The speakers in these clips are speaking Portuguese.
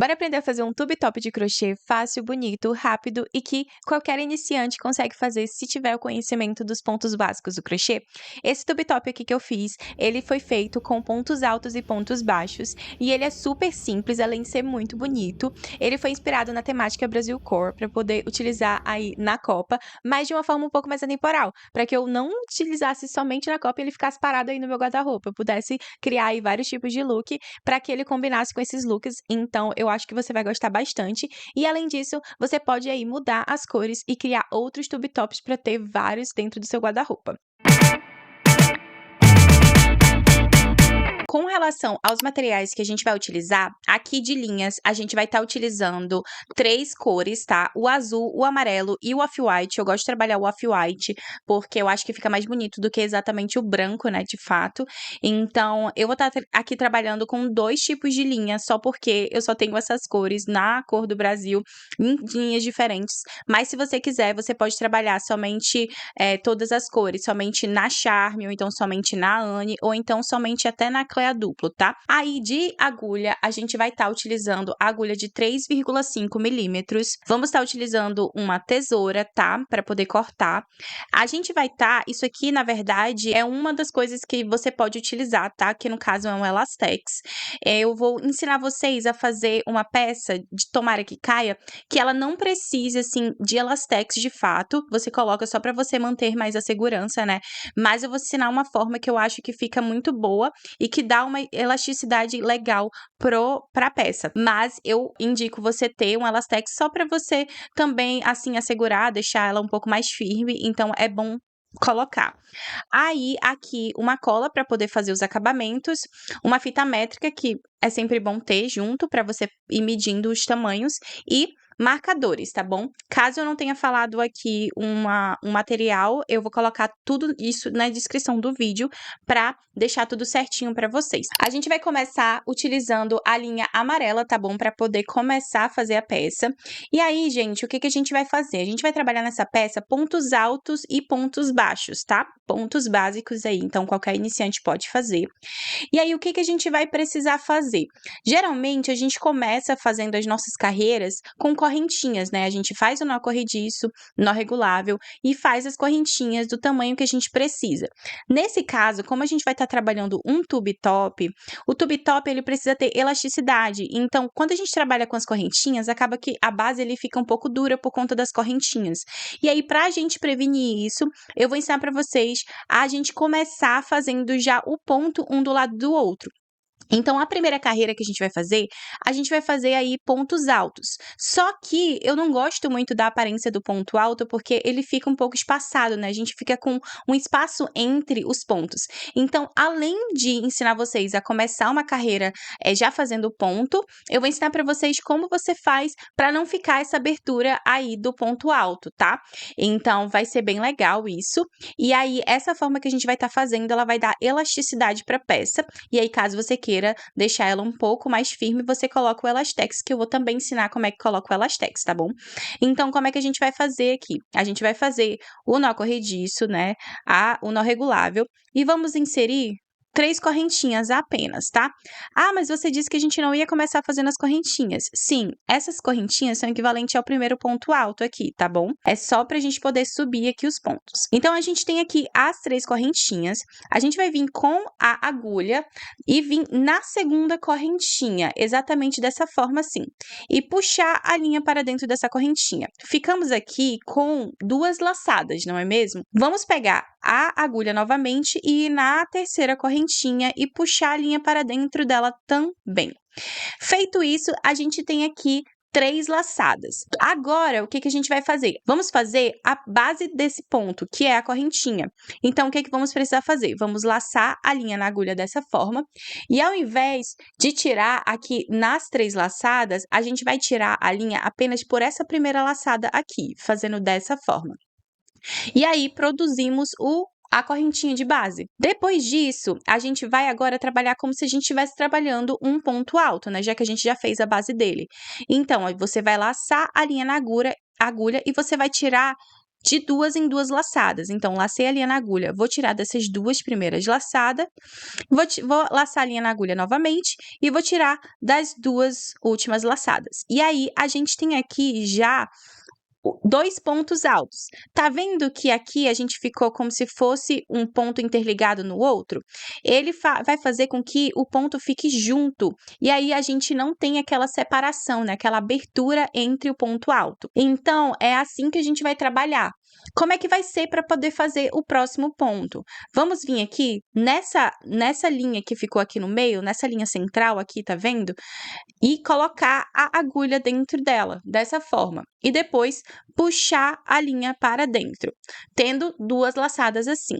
Bora aprender a fazer um tube top de crochê fácil, bonito, rápido e que qualquer iniciante consegue fazer se tiver o conhecimento dos pontos básicos do crochê? Esse tube top aqui que eu fiz, ele foi feito com pontos altos e pontos baixos e ele é super simples, além de ser muito bonito. Ele foi inspirado na temática Brasil Core para poder utilizar aí na Copa, mas de uma forma um pouco mais atemporal, para que eu não utilizasse somente na Copa e ele ficasse parado aí no meu guarda-roupa, eu pudesse criar aí vários tipos de look para que ele combinasse com esses looks. Então, eu acho que você vai gostar bastante. E além disso, você pode aí mudar as cores e criar outros tube tops para ter vários dentro do seu guarda-roupa. Com relação aos materiais que a gente vai utilizar, aqui de linhas, a gente vai estar utilizando 3 cores, tá? O azul, o amarelo e o off-white. Eu gosto de trabalhar o off-white, porque eu acho que fica mais bonito do que exatamente o branco, né, de fato. Então, eu vou estar aqui trabalhando com 2 tipos de linha, só porque eu só tenho essas cores na cor do Brasil, em linhas diferentes. Mas se você quiser, você pode trabalhar somente todas as cores, somente na Charme, ou então somente na Anne, ou então somente até na Clea Duplo, tá? Aí, de agulha, a gente vai estar utilizando a agulha de 3,5 milímetros. Vamos estar utilizando uma tesoura, tá? Para poder cortar. A gente vai estar... Isso aqui, na verdade, é uma das coisas que você pode utilizar, tá? Que no caso é um Elastex. Eu vou ensinar vocês a fazer uma peça de tomara que caia, que ela não precise, assim, de Elastex de fato. Você coloca só para você manter mais a segurança, né? Mas eu vou ensinar uma forma que eu acho que fica muito boa e que dá uma elasticidade legal pra peça. Mas eu indico você ter um Elastex só para você também, assim, assegurar, deixar ela um pouco mais firme. Então, é bom colocar. Aí, aqui, uma cola para poder fazer os acabamentos, uma fita métrica que é sempre bom ter junto para você ir medindo os tamanhos e marcadores, tá bom? Caso eu não tenha falado aqui um material, eu vou colocar tudo isso na descrição do vídeo para deixar tudo certinho para vocês. A gente vai começar utilizando a linha amarela, tá bom? Para poder começar a fazer a peça. E aí, gente, o que que a gente vai fazer? A gente vai trabalhar nessa peça pontos altos e pontos baixos, tá? Pontos básicos aí, então qualquer iniciante pode fazer. E aí, o que que a gente vai precisar fazer? Geralmente, a gente começa fazendo as nossas carreiras com correntinhas, né? A gente faz o nó corrediço, nó regulável e faz as correntinhas do tamanho que a gente precisa. Nesse caso, como a gente vai estar trabalhando um tube top, o tube top ele precisa ter elasticidade. Então, quando a gente trabalha com as correntinhas, acaba que a base ele fica um pouco dura por conta das correntinhas. E aí, para a gente prevenir isso, eu vou ensinar para vocês a gente começar fazendo já o ponto um do lado do outro. Então, a primeira carreira que a gente vai fazer aí pontos altos. Só que eu não gosto muito da aparência do ponto alto, porque ele fica um pouco espaçado, né? A gente fica com um espaço entre os pontos. Então, além de ensinar vocês a começar uma carreira já fazendo o ponto, eu vou ensinar para vocês como você faz para não ficar essa abertura aí do ponto alto, tá? Então, vai ser bem legal isso. E aí, essa forma que a gente vai estar fazendo, ela vai dar elasticidade para a peça. E aí, caso você queira deixar ela um pouco mais firme, você coloca o Elastex, que eu vou também ensinar como é que coloca o Elastex, tá bom? Então, como é que a gente vai fazer aqui? A gente vai fazer o nó corrediço, né? O nó regulável, e vamos inserir 3 correntinhas apenas, tá? Ah, mas você disse que a gente não ia começar fazendo as correntinhas. Sim, essas correntinhas são equivalentes ao primeiro ponto alto aqui, tá bom? É só pra gente poder subir aqui os pontos. Então, a gente tem aqui as 3 correntinhas. A gente vai vir com a agulha e vir na segunda correntinha, exatamente dessa forma assim. E puxar a linha para dentro dessa correntinha. Ficamos aqui com 2 laçadas, não é mesmo? Vamos pegar a agulha novamente e ir na terceira correntinha e puxar a linha para dentro dela também. Feito isso, a gente tem aqui 3 laçadas. Agora, o que que a gente vai fazer? Vamos fazer a base desse ponto, que é a correntinha. Então, o que que vamos precisar fazer? Vamos laçar a linha na agulha dessa forma, e ao invés de tirar aqui nas 3 laçadas, a gente vai tirar a linha apenas por essa primeira laçada aqui, fazendo dessa forma. E aí, produzimos a correntinha de base. Depois disso, a gente vai agora trabalhar como se a gente estivesse trabalhando um ponto alto, né? Já que a gente já fez a base dele. Então, aí você vai laçar a linha na agulha e você vai tirar de 2 em 2 laçadas. Então, lacei a linha na agulha, vou tirar dessas 2 primeiras laçadas, vou laçar a linha na agulha novamente e vou tirar das 2 últimas laçadas. E aí, a gente tem aqui já 2 pontos altos. Tá vendo que aqui a gente ficou como se fosse um ponto interligado no outro? Ele vai fazer com que o ponto fique junto, e aí a gente não tem aquela separação, né, aquela abertura entre o ponto alto. Então, é assim que a gente vai trabalhar. Como é que vai ser para poder fazer o próximo ponto? Vamos vir aqui nessa linha que ficou aqui no meio, nessa linha central aqui, tá vendo? E colocar a agulha dentro dela, dessa forma. E depois puxar a linha para dentro, tendo 2 laçadas assim.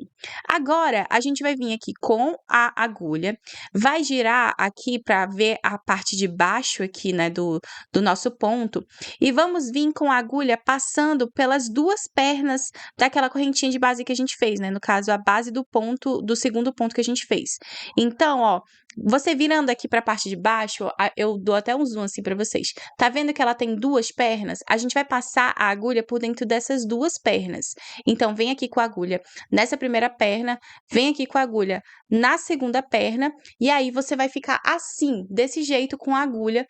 Agora, a gente vai vir aqui com a agulha, vai girar aqui para ver a parte de baixo aqui, né, do nosso ponto, e vamos vir com a agulha passando pelas 2 pernas daquela correntinha de base que a gente fez, né, no caso, a base do segundo ponto que a gente fez. Então, ó, você virando aqui para a parte de baixo, eu dou até um zoom assim para vocês. Tá vendo que ela tem 2 pernas? A gente vai passar a agulha por dentro dessas 2 pernas. Então, vem aqui com a agulha nessa primeira perna, vem aqui com a agulha na segunda perna, e aí você vai ficar assim, desse jeito, com a agulha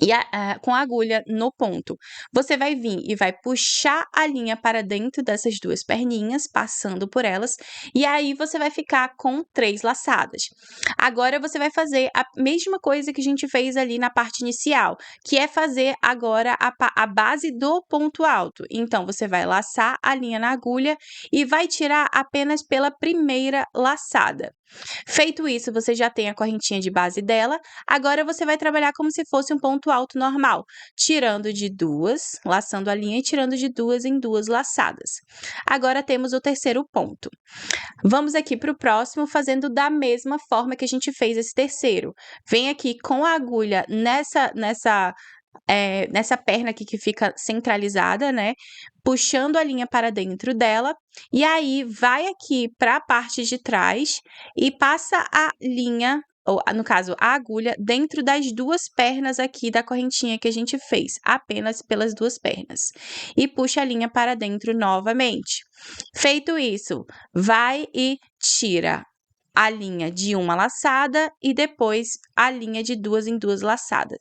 e com a agulha no ponto. Você vai vir e vai puxar a linha para dentro dessas 2 perninhas, passando por elas, e aí você vai ficar com 3 laçadas. Agora, você vai fazer a mesma coisa que a gente fez ali na parte inicial, que é fazer agora a base do ponto alto. Então, você vai laçar a linha na agulha e vai tirar apenas pela primeira laçada. Feito isso, você já tem a correntinha de base dela. Agora, você vai trabalhar como se fosse um ponto alto normal, tirando de 2, laçando a linha e tirando de 2 em 2 laçadas. Agora, temos o terceiro ponto. Vamos aqui para o próximo, fazendo da mesma forma que a gente fez esse terceiro. Vem aqui com a agulha nessa perna aqui que fica centralizada, né? Puxando a linha para dentro dela, e aí vai aqui para a parte de trás e passa a linha, ou no caso, a agulha, dentro das 2 pernas aqui da correntinha que a gente fez, apenas pelas 2 pernas. E puxa a linha para dentro novamente. Feito isso, vai e tira a linha de uma laçada e depois a linha de 2 em 2 laçadas.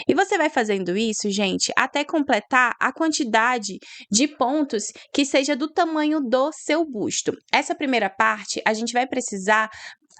E você vai fazendo isso, gente, até completar a quantidade de pontos que seja do tamanho do seu busto. Essa primeira parte, a gente vai precisar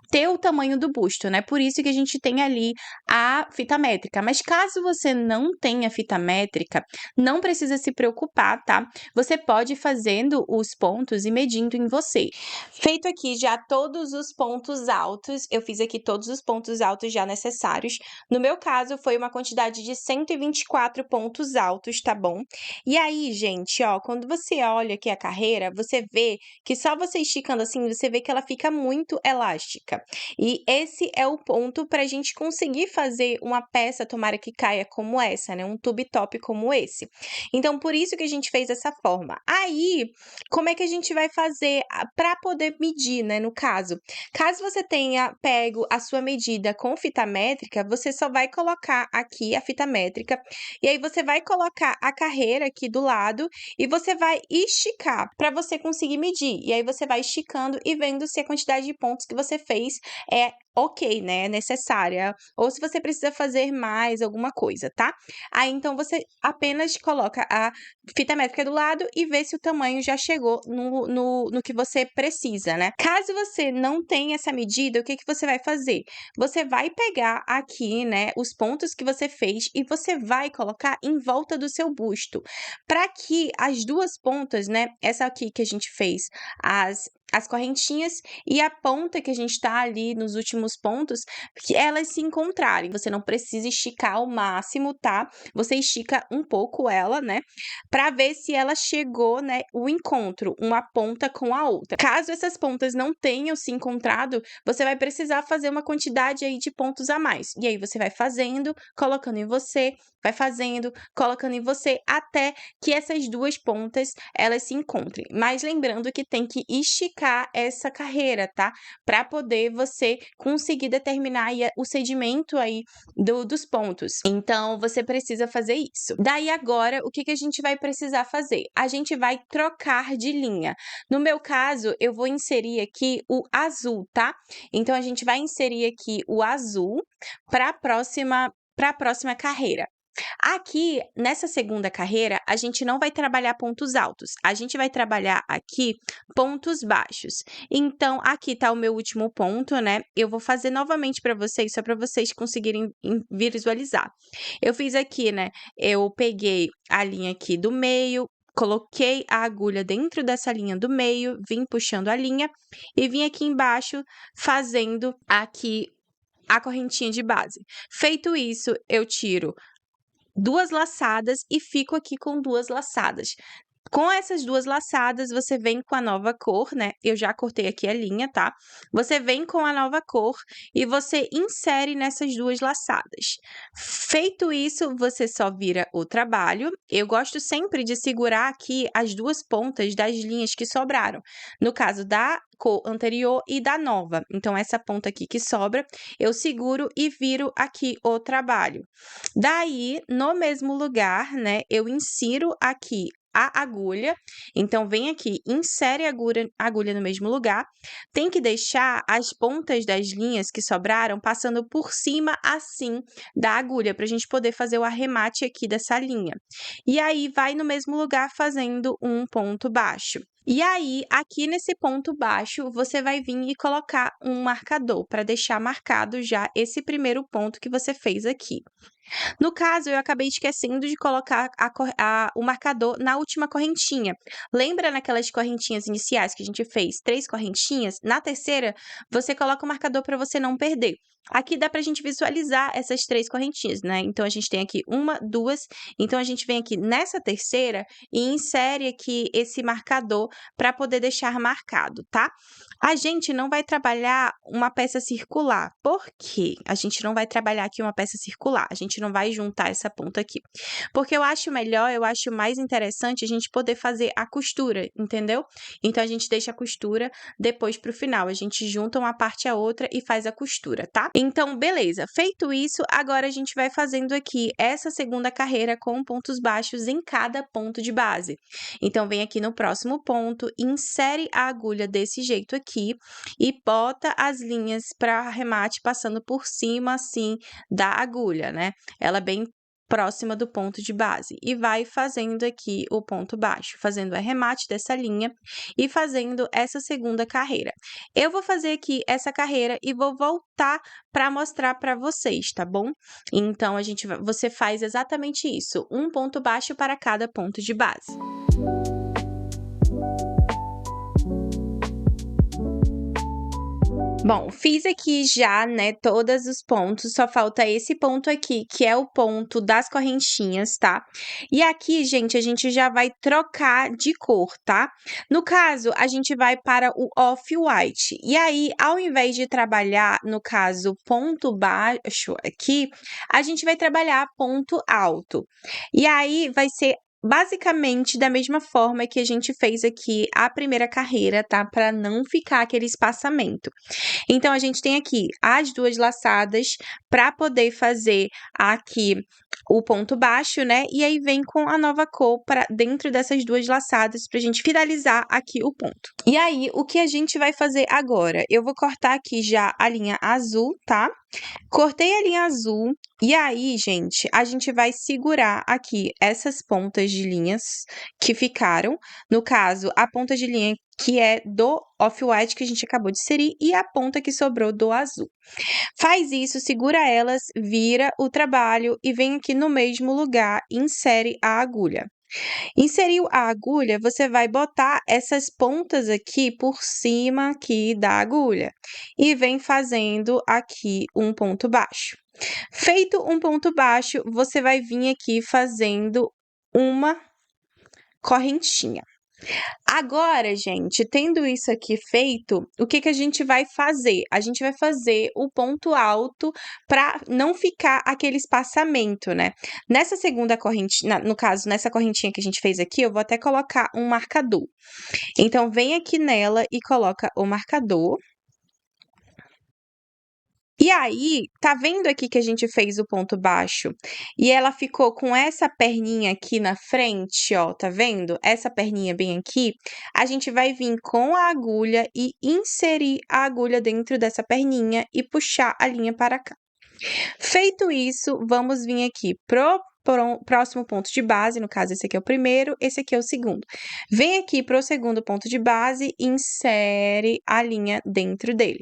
ter o tamanho do busto, né? Por isso que a gente tem ali a fita métrica. Mas caso você não tenha fita métrica, não precisa se preocupar, tá? Você pode ir fazendo os pontos e medindo em você. Feito aqui já todos os pontos altos, eu fiz aqui todos os pontos altos já necessários. No meu caso, foi uma quantidade de 124 pontos altos, tá bom? E aí, gente, ó, quando você olha aqui a carreira, você vê que só você esticando assim, você vê que ela fica muito elástica. E esse é o ponto para a gente conseguir fazer uma peça, tomara que caia como essa, né? Um tube top como esse. Então, por isso que a gente fez dessa forma. Aí, como é que a gente vai fazer para poder medir, né? No caso você tenha pego a sua medida com fita métrica, você só vai colocar aqui a fita métrica, e aí você vai colocar a carreira aqui do lado, e você vai esticar para você conseguir medir. E aí você vai esticando e vendo se a quantidade de pontos que você fez é ok, né? É necessária. Ou se você precisa fazer mais alguma coisa, tá? Aí, então, você apenas coloca a fita métrica do lado e vê se o tamanho já chegou no que você precisa, né? Caso você não tenha essa medida, o que você vai fazer? Você vai pegar aqui, né, os pontos que você fez e você vai colocar em volta do seu busto, para que as 2 pontas, né, essa aqui que a gente fez, as correntinhas e a ponta que a gente tá ali nos últimos pontos, que elas se encontrarem. Você não precisa esticar ao máximo, tá? Você estica um pouco ela, né? Pra ver se ela chegou, né? O encontro, uma ponta com a outra. Caso essas pontas não tenham se encontrado, você vai precisar fazer uma quantidade aí de pontos a mais. E aí você vai fazendo, colocando em você, vai fazendo, colocando em você, até que essas 2 pontas, elas se encontrem. Mas lembrando que tem que esticar essa carreira, tá? Para poder você conseguir determinar aí o segmento aí dos pontos. Então, você precisa fazer isso. Daí, agora, o que a gente vai precisar fazer? A gente vai trocar de linha. No meu caso, eu vou inserir aqui o azul, tá? Então, a gente vai inserir aqui o azul para a próxima carreira. Aqui, nessa segunda carreira, a gente não vai trabalhar pontos altos, a gente vai trabalhar aqui pontos baixos. Então, aqui tá o meu último ponto, né? Eu vou fazer novamente para vocês, só para vocês conseguirem visualizar. Eu fiz aqui, né? Eu peguei a linha aqui do meio, coloquei a agulha dentro dessa linha do meio, vim puxando a linha e vim aqui embaixo fazendo aqui a correntinha de base. Feito isso, eu tiro 2 laçadas e fico aqui com 2 laçadas. Com essas 2 laçadas, você vem com a nova cor, né? Eu já cortei aqui a linha, tá? Você vem com a nova cor e você insere nessas 2 laçadas. Feito isso, você só vira o trabalho. Eu gosto sempre de segurar aqui as 2 pontas das linhas que sobraram. No caso da cor anterior e da nova. Então, essa ponta aqui que sobra, eu seguro e viro aqui o trabalho. Daí, no mesmo lugar, né, eu insiro aqui a agulha. Então, vem aqui, insere a agulha no mesmo lugar. Tem que deixar as pontas das linhas que sobraram passando por cima, assim, da agulha, para a gente poder fazer o arremate aqui dessa linha. E aí, vai no mesmo lugar fazendo um ponto baixo. E aí, aqui nesse ponto baixo, você vai vir e colocar um marcador, para deixar marcado já esse primeiro ponto que você fez aqui. No caso, eu acabei esquecendo de colocar o marcador na última correntinha. Lembra naquelas correntinhas iniciais que a gente fez? 3 correntinhas? Na terceira, você coloca o marcador para você não perder. Aqui dá para a gente visualizar essas 3 correntinhas, né? Então, a gente tem aqui 1, 2. Então, a gente vem aqui nessa terceira e insere aqui esse marcador para poder deixar marcado, tá? A gente não vai trabalhar uma peça circular. Por quê? A gente não vai trabalhar aqui uma peça circular. A gente não vai juntar essa ponta aqui. Porque eu acho melhor, eu acho mais interessante a gente poder fazer a costura, entendeu? Então, a gente deixa a costura depois pro final. A gente junta uma parte a outra e faz a costura, tá? Então, beleza. Feito isso, agora a gente vai fazendo aqui essa segunda carreira com pontos baixos em cada ponto de base. Então, vem aqui no próximo ponto, insere a agulha desse jeito aqui e bota as linhas para arremate passando por cima, assim, da agulha, né? Ela bem próxima do ponto de base e vai fazendo aqui o ponto baixo, fazendo o arremate dessa linha e fazendo essa segunda carreira. Eu vou fazer aqui essa carreira e vou voltar para mostrar para vocês, tá bom? Então, você faz exatamente isso, um ponto baixo para cada ponto de base. Bom, fiz aqui já, né, todos os pontos, só falta esse ponto aqui, que é o ponto das correntinhas, tá? E aqui, gente, a gente já vai trocar de cor, tá? No caso, a gente vai para o off-white. E aí, ao invés de trabalhar, no caso, ponto baixo aqui, a gente vai trabalhar ponto alto. E aí, vai ser basicamente da mesma forma que a gente fez aqui a primeira carreira, tá? Para não ficar aquele espaçamento. Então, a gente tem aqui as 2 laçadas para poder fazer aqui o ponto baixo, né? E aí, vem com a nova cor para dentro dessas 2 laçadas para a gente finalizar aqui o ponto. E aí, o que a gente vai fazer agora? Eu vou cortar aqui já a linha azul, tá? Cortei a linha azul e aí, gente, a gente vai segurar aqui essas pontas de linhas que ficaram. No caso, a ponta de linha que é do off-white que a gente acabou de inserir e a ponta que sobrou do azul. Faz isso, segura elas, vira o trabalho e vem aqui no mesmo lugar, insere a agulha. Inseriu a agulha, você vai botar essas pontas aqui por cima aqui da agulha e vem fazendo aqui um ponto baixo. Feito um ponto baixo, você vai vir aqui fazendo uma correntinha. Agora, gente, tendo isso aqui feito, o que a gente vai fazer? A gente vai fazer o ponto alto para não ficar aquele espaçamento, né? Nessa segunda corrente, no caso, nessa correntinha que a gente fez aqui, eu vou até colocar um marcador. Então, vem aqui nela e coloca o marcador. E aí, tá vendo aqui que a gente fez o ponto baixo? E ela ficou com essa perninha aqui na frente, ó, tá vendo? Essa perninha bem aqui, a gente vai vir com a agulha e inserir a agulha dentro dessa perninha e puxar a linha para cá. Feito isso, vamos vir aqui pro próximo ponto de base, no caso esse aqui é o primeiro, esse aqui é o segundo. Vem aqui pro segundo ponto de base, insere a linha dentro dele.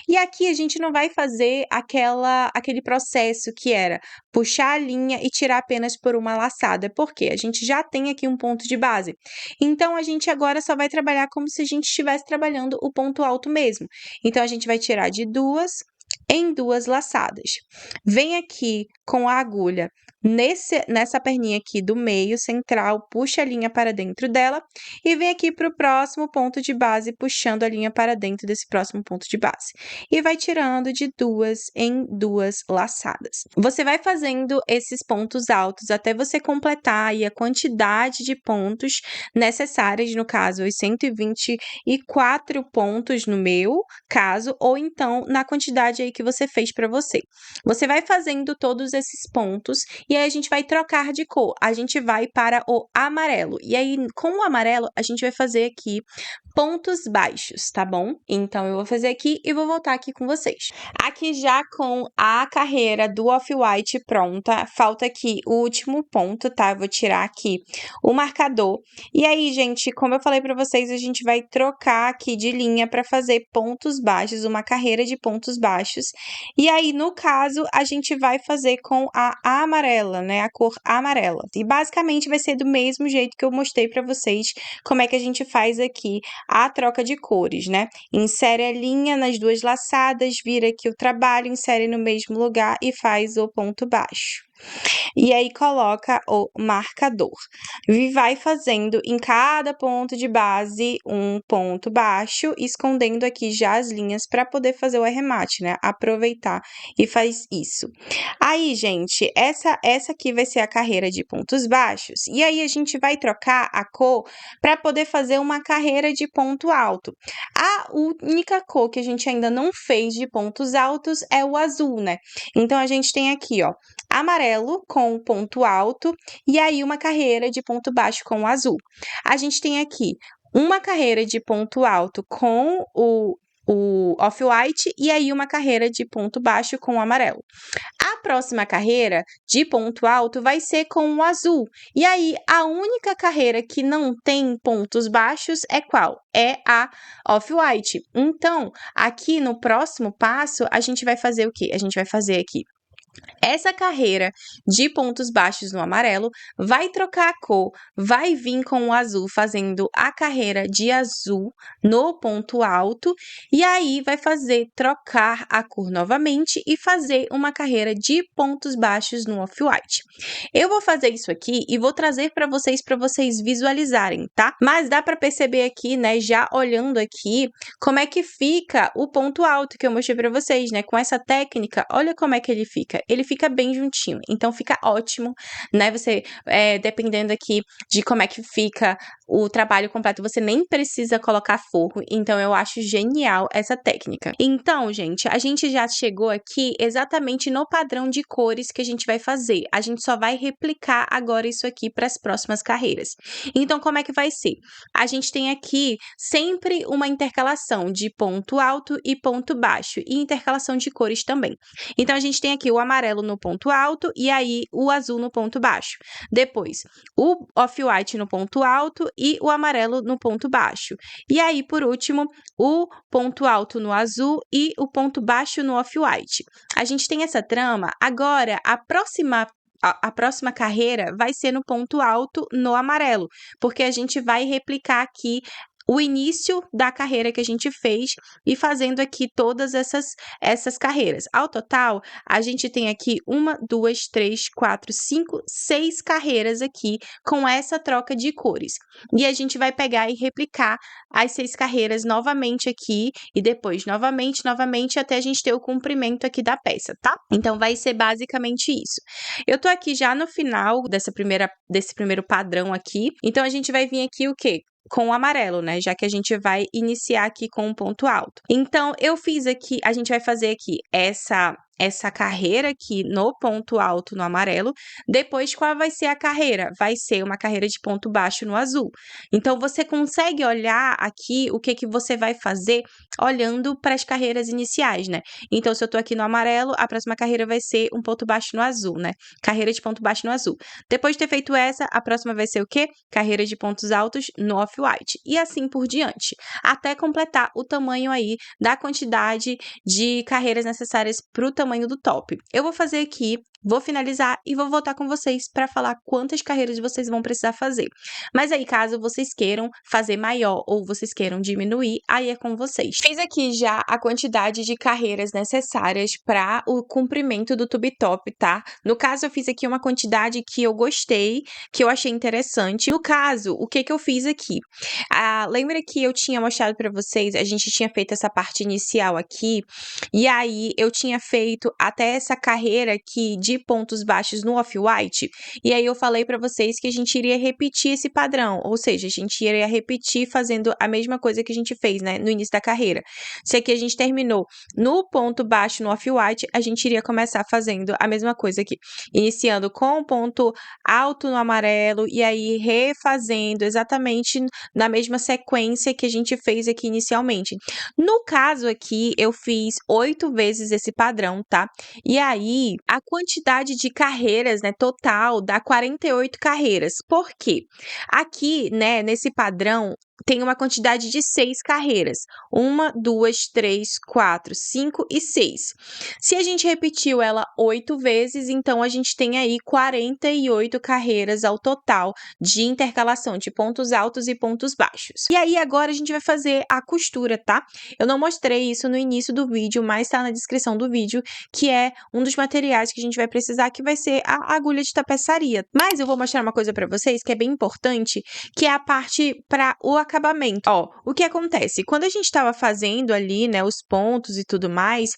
E aqui a gente não vai fazer aquele processo que era puxar a linha e tirar apenas por uma laçada, porque a gente já tem aqui um ponto de base. Então, a gente agora só vai trabalhar como se a gente estivesse trabalhando o ponto alto mesmo. Então, a gente vai tirar de duas em duas laçadas. Vem aqui com a agulha nessa perninha aqui do meio central, puxa a linha para dentro dela e vem aqui para o próximo ponto de base, puxando a linha para dentro desse próximo ponto de base. E vai tirando de duas em duas laçadas. Você vai fazendo esses pontos altos até você completar aí a quantidade de pontos necessárias, no caso, os 124 pontos no meu caso, ou então na quantidade aí que você fez para você. Você vai fazendo todos esses pontos e aí a gente vai trocar de cor. A gente vai para o amarelo. E aí, com o amarelo, a gente vai fazer aqui pontos baixos, tá bom? Então, eu vou fazer aqui e vou voltar aqui com vocês. Aqui já com a carreira do Off-White pronta, falta aqui o último ponto, tá? Eu vou tirar aqui o marcador. E aí, gente, como eu falei para vocês, a gente vai trocar aqui de linha para fazer pontos baixos, uma carreira de pontos baixos. E aí, no caso, a gente vai fazer com a amarela, né? A cor amarela. E basicamente vai ser do mesmo jeito que eu mostrei para vocês como é que a gente faz aqui a troca de cores, né? Insere a linha nas duas laçadas, vira aqui o trabalho, insere no mesmo lugar e faz o ponto baixo. E aí coloca o marcador. E vai fazendo em cada ponto de base um ponto baixo, escondendo aqui já as linhas para poder fazer o arremate, né? Aproveitar e faz isso. Aí, gente, essa aqui vai ser a carreira de pontos baixos. E aí a gente vai trocar a cor para poder fazer uma carreira de ponto alto. A única cor que a gente ainda não fez de pontos altos é o azul, né? Então a gente tem aqui, ó, amarelo com ponto alto e aí uma carreira de ponto baixo com o azul. A gente tem aqui uma carreira de ponto alto com o Off-White e aí uma carreira de ponto baixo com o amarelo. A próxima carreira de ponto alto vai ser com o azul. E aí, a única carreira que não tem pontos baixos é qual? É a Off-White. Então, aqui no próximo passo, a gente vai fazer o quê? A gente vai fazer aqui essa carreira de pontos baixos no amarelo, vai trocar a cor, vai vir com o azul fazendo a carreira de azul no ponto alto e aí vai fazer trocar a cor novamente e fazer uma carreira de pontos baixos no Off-White. Eu vou fazer isso aqui e vou trazer para vocês visualizarem, tá? Mas dá para perceber aqui, né, já olhando aqui, como é que fica o ponto alto que eu mostrei para vocês, né? Com essa técnica, olha como é que ele fica. Ele fica bem juntinho, então fica ótimo, né? Você, dependendo aqui de como é que fica o trabalho completo, você nem precisa colocar forro, então eu acho genial essa técnica. Então, gente, a gente já chegou aqui exatamente no padrão de cores que a gente vai fazer. A gente só vai replicar agora isso aqui para as próximas carreiras. Então, como é que vai ser? A gente tem aqui sempre uma intercalação de ponto alto e ponto baixo, e intercalação de cores também. Então, a gente tem aqui o amarelo no ponto alto e aí o azul no ponto baixo. Depois, o Off-White no ponto alto e o amarelo no ponto baixo. E aí, por último, o ponto alto no azul e o ponto baixo no Off-White. A gente tem essa trama, agora a próxima carreira vai ser no ponto alto no amarelo, porque a gente vai replicar aqui o início da carreira que a gente fez e fazendo aqui todas essas carreiras. Ao total, a gente tem aqui 1, 2, 3, 4, 5, 6 carreiras aqui com essa troca de cores. E a gente vai pegar e replicar as 6 carreiras novamente aqui e depois novamente, até a gente ter o comprimento aqui da peça, tá? Então, vai ser basicamente isso. Eu tô aqui já no final desse primeiro padrão aqui, então a gente vai vir aqui o quê? com o amarelo, né? Já que a gente vai iniciar aqui com um ponto alto. Então, eu fiz aqui, a gente vai fazer aqui essa carreira aqui no ponto alto no amarelo. Depois, qual vai ser a carreira? Vai ser uma carreira de ponto baixo no azul. Então, você consegue olhar aqui o que que você vai fazer olhando para as carreiras iniciais, né? Então, se eu tô aqui no amarelo, a próxima carreira vai ser um ponto baixo no azul, né? Carreira de ponto baixo no azul. Depois de ter feito essa, a próxima vai ser o quê? Carreira de pontos altos no off-white. E assim por diante, até completar o tamanho aí da quantidade de carreiras necessárias para o tamanho do top. Eu vou fazer aqui, vou finalizar e vou voltar com vocês para falar quantas carreiras vocês vão precisar fazer. Mas aí, caso vocês queiram fazer maior ou vocês queiram diminuir, aí é com vocês. Fiz aqui já a quantidade de carreiras necessárias para o comprimento do tube top, tá? No caso, eu fiz aqui uma quantidade que eu gostei, que eu achei interessante. No caso, o que que eu fiz aqui? Lembra que eu tinha mostrado para vocês, a gente tinha feito essa parte inicial aqui, e aí eu tinha feito até essa carreira aqui de pontos baixos no off-white, e aí eu falei para vocês que a gente iria repetir esse padrão, ou seja, a gente iria repetir fazendo a mesma coisa que a gente fez, né, no início da carreira. Se aqui a gente terminou no ponto baixo no off-white, a gente iria começar fazendo a mesma coisa aqui, iniciando com o ponto alto no amarelo, e aí refazendo exatamente na mesma sequência que a gente fez aqui inicialmente. No caso aqui, eu fiz 8 vezes esse padrão, tá? E aí, a quantidade de carreiras, né, total dá 48 carreiras. Por quê? Aqui, né, nesse padrão, tem uma quantidade de 6 carreiras. 1, 2, 3, 4, 5 e 6. Se a gente repetiu ela 8 vezes, então a gente tem aí 48 carreiras ao total de intercalação de pontos altos e pontos baixos. E aí agora a gente vai fazer a costura, tá? Eu não mostrei isso no início do vídeo, mas tá na descrição do vídeo, que é um dos materiais que a gente vai precisar, que vai ser a agulha de tapeçaria. Mas eu vou mostrar uma coisa pra vocês que é bem importante, que é a parte para o acabamento. Ó, o que acontece? Quando a gente estava fazendo ali, né, os pontos e tudo mais,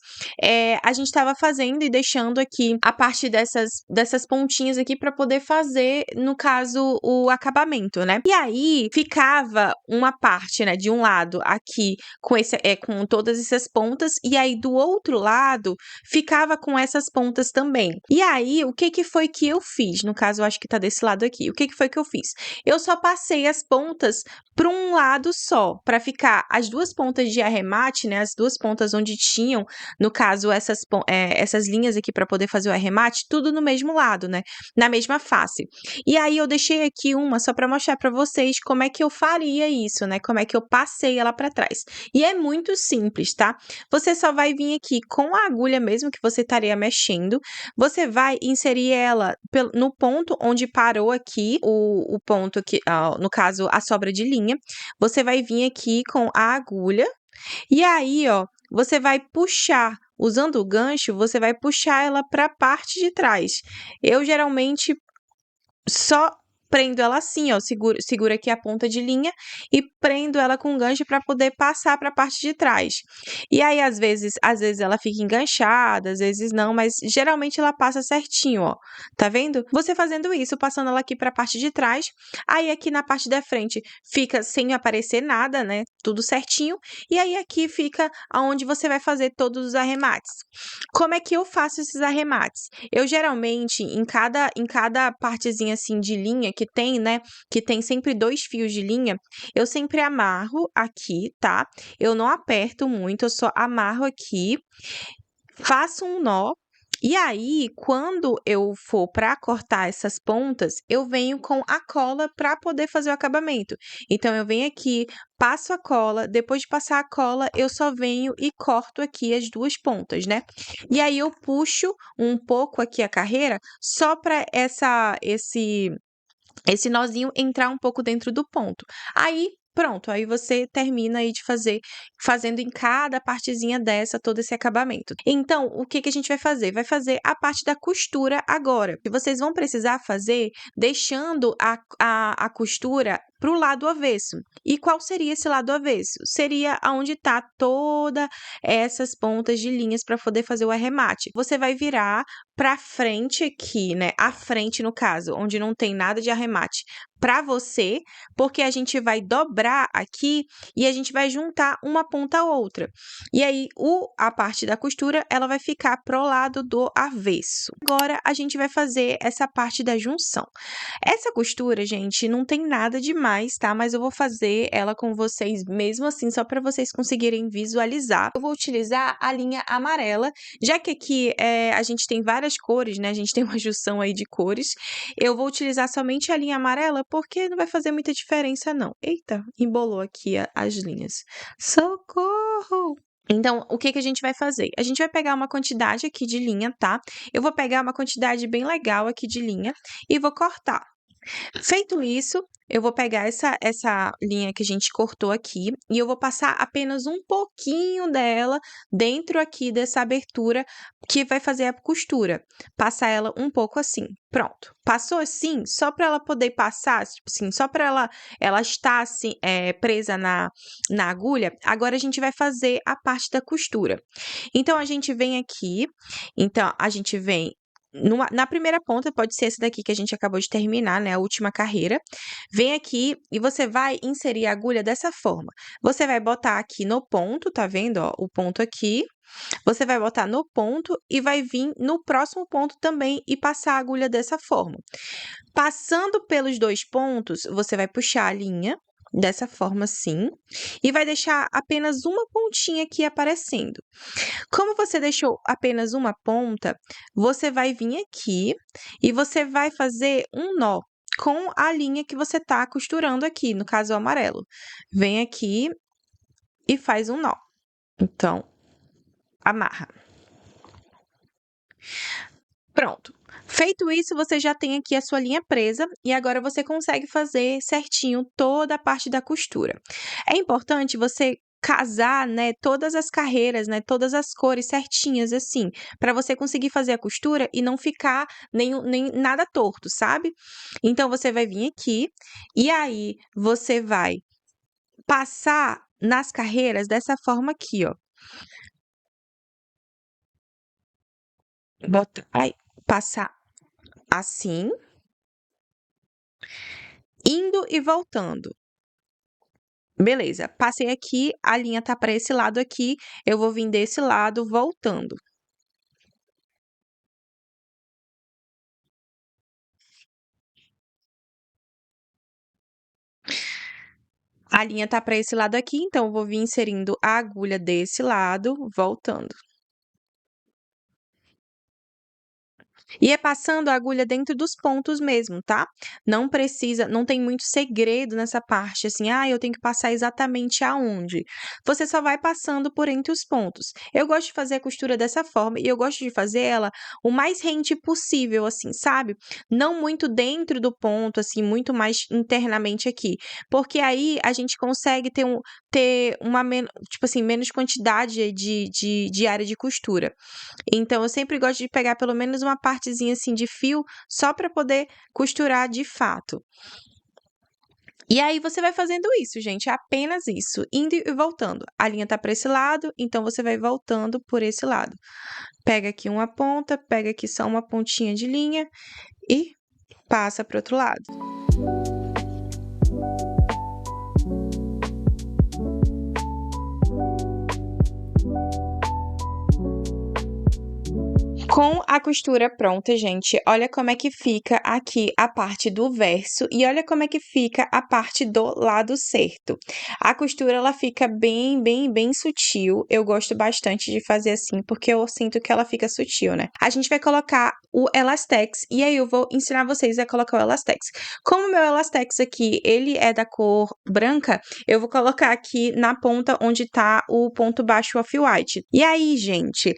a gente estava fazendo e deixando aqui a parte dessas pontinhas aqui para poder fazer, no caso, o acabamento, né? E aí ficava uma parte, né, de um lado aqui com todas essas pontas, e aí do outro lado ficava com essas pontas também. E aí, o que que foi que eu fiz? No caso, eu acho que tá desse lado aqui. O que que foi que eu fiz? Eu só passei as pontas para um lado só, para ficar as duas pontas de arremate, né, as duas pontas onde tinham, no caso, essas linhas aqui para poder fazer o arremate, tudo no mesmo lado, né, na mesma face. E aí eu deixei aqui uma só para mostrar para vocês como é que eu faria isso, né, como é que eu passei ela para trás. E é muito simples, tá? Você só vai vir aqui com a agulha mesmo que você estaria mexendo, você vai inserir ela no ponto onde parou aqui, o ponto que, no caso, a sobra de linha, você vai vir aqui com a agulha, e aí, ó, você vai puxar, usando o gancho, você vai puxar ela para a parte de trás. Eu geralmente só prendo ela assim, ó, seguro aqui a ponta de linha e prendo ela com gancho para poder passar para a parte de trás. E aí, às vezes ela fica enganchada, às vezes não, mas geralmente ela passa certinho, ó. Tá vendo? Você fazendo isso, passando ela aqui para a parte de trás, aí aqui na parte da frente fica sem aparecer nada, né? Tudo certinho. E aí aqui fica aonde você vai fazer todos os arremates. Como é que eu faço esses arremates? Eu geralmente, em cada partezinha assim de linha que tem, né, que tem sempre 2 fios de linha, eu sempre amarro aqui, tá? Eu não aperto muito, eu só amarro aqui, faço um nó, e aí, quando eu for para cortar essas pontas, eu venho com a cola para poder fazer o acabamento. Então, eu venho aqui, passo a cola, depois de passar a cola, eu só venho e corto aqui as 2 pontas, né? E aí, eu puxo um pouco aqui a carreira, só para esse nozinho entrar um pouco dentro do ponto. Aí, pronto, aí você termina aí de fazendo em cada partezinha dessa todo esse acabamento. Então, o que que a gente vai fazer? Vai fazer a parte da costura agora. E vocês vão precisar fazer deixando a costura para o lado avesso. E qual seria esse lado avesso? Seria aonde tá toda essas pontas de linhas para poder fazer o arremate. Você vai virar para frente aqui, né? A frente, no caso, onde não tem nada de arremate, para você, porque a gente vai dobrar aqui e a gente vai juntar uma ponta a outra. E aí, a parte da costura, ela vai ficar pro lado do avesso. Agora, a gente vai fazer essa parte da junção. Essa costura, gente, não tem nada demais, tá? Mas eu vou fazer ela com vocês mesmo assim, só para vocês conseguirem visualizar. Eu vou utilizar a linha amarela, já que aqui a gente tem várias cores, né? A gente tem uma junção aí de cores. Eu vou utilizar somente a linha amarela, porque não vai fazer muita diferença, não. Eita, embolou aqui as linhas. Socorro! Então, o que que a gente vai fazer? A gente vai pegar uma quantidade aqui de linha, tá? Eu vou pegar uma quantidade bem legal aqui de linha e vou cortar. Feito isso, eu vou pegar essa linha que a gente cortou aqui e eu vou passar apenas um pouquinho dela dentro aqui dessa abertura que vai fazer a costura. Passar ela um pouco assim. Pronto. Passou assim, só para ela poder passar, tipo assim, só para ela estar assim, presa na agulha. Agora a gente vai fazer a parte da costura. Então, a gente vem aqui, na primeira ponta, pode ser essa daqui que a gente acabou de terminar, né? A última carreira. Vem aqui e você vai inserir a agulha dessa forma. Você vai botar aqui no ponto, tá vendo, ó? O ponto aqui. Você vai botar no ponto e vai vir no próximo ponto também e passar a agulha dessa forma. Passando pelos dois pontos, você vai puxar a linha dessa forma assim e vai deixar apenas uma pontinha aqui aparecendo. Como você deixou apenas uma ponta, você vai vir aqui e você vai fazer um nó com a linha que você está costurando aqui, no caso o amarelo. Vem aqui e faz um nó. Então, amarra. Pronto. Feito isso, você já tem aqui a sua linha presa e agora você consegue fazer certinho toda a parte da costura. É importante você casar, né, todas as carreiras, né, todas as cores certinhas assim, para você conseguir fazer a costura e não ficar nem nada torto, sabe? Então você vai vir aqui e aí você vai passar nas carreiras dessa forma aqui, ó. Passar assim, indo e voltando. Beleza, passei aqui, a linha tá para esse lado aqui, eu vou vir desse lado voltando. A linha tá para esse lado aqui, então eu vou vir inserindo a agulha desse lado, voltando. E é passando a agulha dentro dos pontos mesmo, tá? Não tem muito segredo nessa parte, assim, eu tenho que passar exatamente aonde. Você só vai passando por entre os pontos. Eu gosto de fazer a costura dessa forma e eu gosto de fazer ela o mais rente possível, assim, sabe? Não muito dentro do ponto, assim, muito mais internamente aqui. Porque aí a gente consegue ter uma, tipo assim, menos quantidade de área de costura. Então, eu sempre gosto de pegar pelo menos uma partezinha assim de fio, só para poder costurar de fato. E aí, você vai fazendo isso, gente, apenas isso, indo e voltando. A linha tá para esse lado, então você vai voltando por esse lado. Pega aqui uma ponta, pega aqui só uma pontinha de linha e passa para o outro lado. Com a costura pronta, gente, olha como é que fica aqui a parte do verso e olha como é que fica a parte do lado certo. A costura, ela fica bem, bem, bem sutil. Eu gosto bastante de fazer assim, porque eu sinto que ela fica sutil, né? A gente vai colocar o elastex e aí eu vou ensinar vocês a colocar o elastex. Como o meu elastex aqui, ele é da cor branca, eu vou colocar aqui na ponta onde tá o ponto baixo off-white. E aí, gente,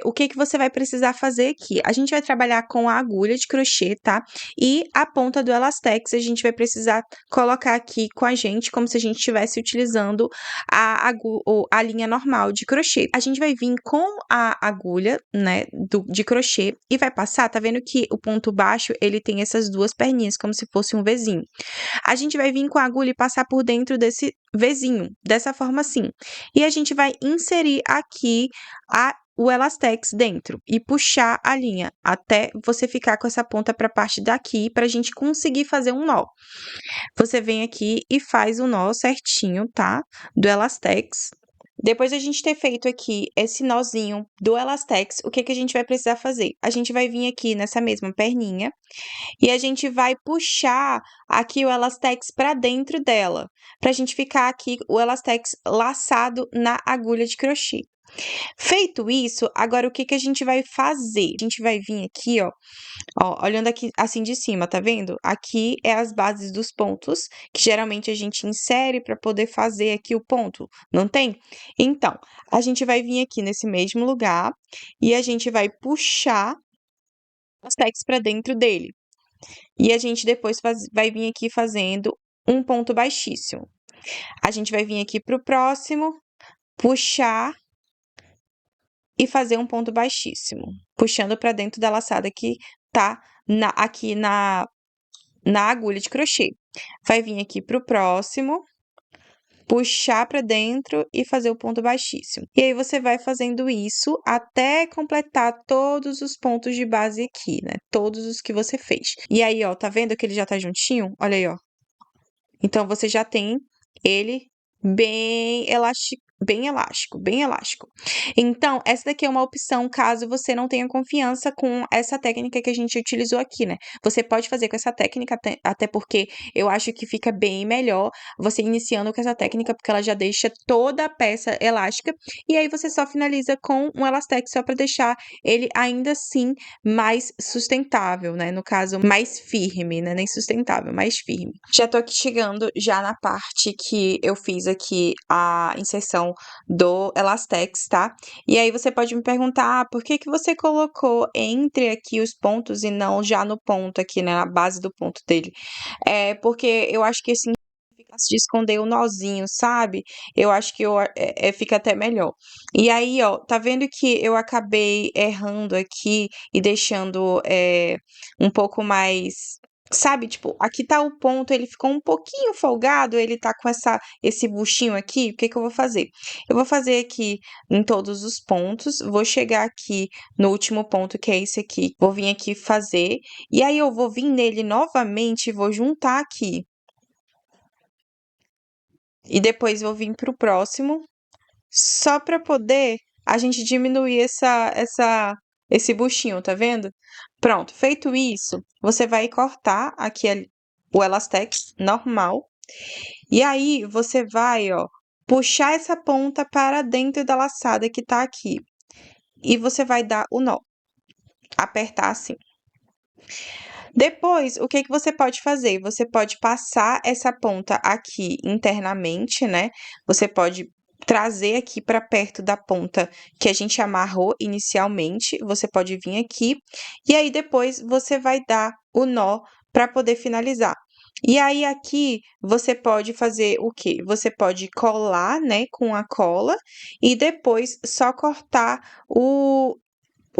o que que você vai precisar precisar fazer aqui? A gente vai trabalhar com a agulha de crochê, tá? E a ponta do elastex a gente vai precisar colocar aqui com a gente, como se a gente estivesse utilizando a linha normal de crochê. A gente vai vir com a agulha, né, de crochê e vai passar, tá vendo que o ponto baixo, ele tem essas duas perninhas, como se fosse um Vzinho. A gente vai vir com a agulha e passar por dentro desse Vzinho, dessa forma assim. E a gente vai inserir aqui o elastex dentro e puxar a linha até você ficar com essa ponta para a parte daqui, para a gente conseguir fazer um nó. Você vem aqui e faz o nó certinho, tá? Do elastex. Depois a gente ter feito aqui esse nozinho do elastex, o que que a gente vai precisar fazer? A gente vai vir aqui nessa mesma perninha e a gente vai puxar aqui o elastex para dentro dela, para a gente ficar aqui o elastex laçado na agulha de crochê. Feito isso, agora o que que a gente vai fazer? A gente vai vir aqui, ó, olhando aqui assim de cima, tá vendo? Aqui é as bases dos pontos, que geralmente a gente insere para poder fazer aqui o ponto, não tem? Então, a gente vai vir aqui nesse mesmo lugar e a gente vai puxar os elastex para dentro dele. E a gente depois vai vir aqui fazendo um ponto baixíssimo. A gente vai vir aqui pro próximo, puxar e fazer um ponto baixíssimo, puxando para dentro da laçada que tá aqui na agulha de crochê. Vai vir aqui pro próximo, puxar para dentro e fazer o ponto baixíssimo. E aí você vai fazendo isso até completar todos os pontos de base aqui, né? Todos os que você fez. E aí, ó, tá vendo que ele já tá juntinho? Olha aí, ó. Então você já tem ele bem elástico, bem elástico, bem elástico. Então, essa daqui é uma opção caso você não tenha confiança com essa técnica que a gente utilizou aqui, né? Você pode fazer com essa técnica, até porque eu acho que fica bem melhor você iniciando com essa técnica, porque ela já deixa toda a peça elástica, e aí você só finaliza com um elastex só para deixar ele ainda assim mais sustentável, né? No caso, mais firme, né? Nem sustentável, mais firme. Já tô aqui chegando já na parte que eu fiz aqui a inserção do elastex, tá? E aí você pode me perguntar, por que que você colocou entre aqui os pontos e não já no ponto aqui, né, na base do ponto dele? É porque eu acho que assim fica de esconder o nozinho, sabe? Eu acho que fica até melhor. E aí, ó, tá vendo que eu acabei errando aqui e deixando um pouco mais. Sabe, tipo, aqui tá o ponto, ele ficou um pouquinho folgado, ele tá com esse buchinho aqui, o que que eu vou fazer? Eu vou fazer aqui em todos os pontos, vou chegar aqui no último ponto, que é esse aqui, vou vir aqui fazer, e aí eu vou vir nele novamente e vou juntar aqui. E depois vou vir pro próximo, só para poder a gente diminuir esse buchinho, tá vendo? Pronto, feito isso, você vai cortar aqui o elastex normal. E aí, você vai, ó, puxar essa ponta para dentro da laçada que tá aqui. E você vai dar o nó. Apertar assim. Depois, o que que você pode fazer? Você pode passar essa ponta aqui internamente, né? Você pode trazer aqui para perto da ponta que a gente amarrou inicialmente. Você pode vir aqui e aí depois você vai dar o nó para poder finalizar. E aí aqui você pode fazer o quê? Você pode colar, né, com a cola e depois só cortar o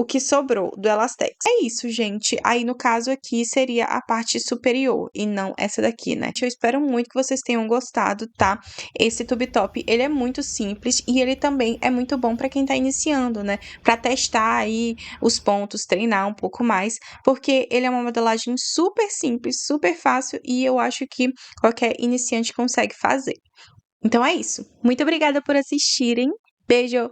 que sobrou do elastex. É isso, gente. Aí, no caso aqui, seria a parte superior e não essa daqui, né? Eu espero muito que vocês tenham gostado, tá? Esse tube top, ele é muito simples e ele também é muito bom para quem tá iniciando, né? Para testar aí os pontos, treinar um pouco mais, porque ele é uma modelagem super simples, super fácil e eu acho que qualquer iniciante consegue fazer. Então é isso. Muito obrigada por assistirem. Beijo!